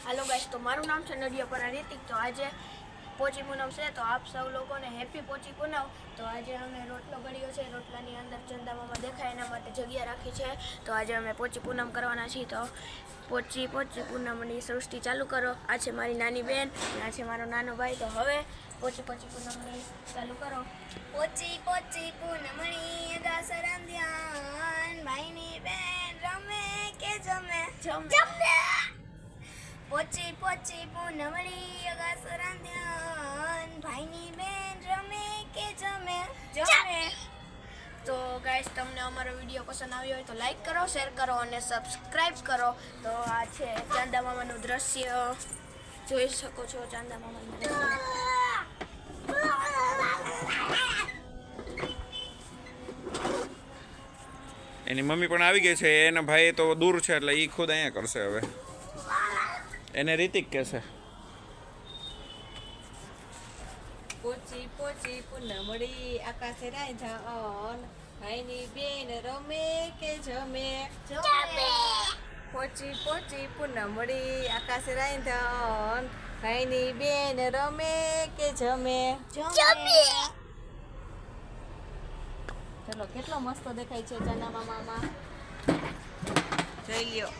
હાલો guys, તો મારું નામ છે નડિયાપરા રીતિક. તો આજે પોચી પૂનમ છે, તો આપ સૌ લોકોને હેપી પોચી પૂનમ. તો આજે અમે રોટલો કર્યો છે, રોટલાની અંદર ચંદામામા દેખાય એના માટે જગ્યા રાખી છે. તો આજે અમે પોચી પૂનમ કરવાના છીએ. તો પોચી પૂનમની સૃષ્ટિ ચાલુ કરો. આ છે મારી નાની બેન, આ છે મારો નાનો ભાઈ. તો હવે પોચી પૂનમની ચાલુ કરો. પોચી પૂનમણી અગાસરાં ધ્યાન, ભાઈની બેન રમે કે જમે જમે. પોચી પૂનમણી અગાસરાં ધ્યાન, ભાઈની બેન રમે કે જમે જમે. તો ગાઈસ, તમને અમારો વિડીયો પસંદ આવ્યો હોય તો લાઈક કરો, શેર કરો અને સબસ્ક્રાઈબ કરો. તો આ છે ચાંદામામાનું દ્રશ્ય, જોઈ શકો છો ચાંદામામાનું દ્રશ્ય. એની મમ્મી પણ આવી ગઈ છે. એના ભાઈ તો દૂર છે એટલે એ ખુદ અહીંયા કરશે. હવે એને રીતિક કહેશે. પોચી પૂનમડી આકાશે રાંધણ, ભાઈની બેન રમે કે જમે જમે. પોચી પૂનમડી આકાશે રાંધણ, ભાઈની બેન રમે કે જમે જમે. ચલો, કેટલો મસ્ત દેખાય છે ચાંદામામા. જોઈ લ્યો.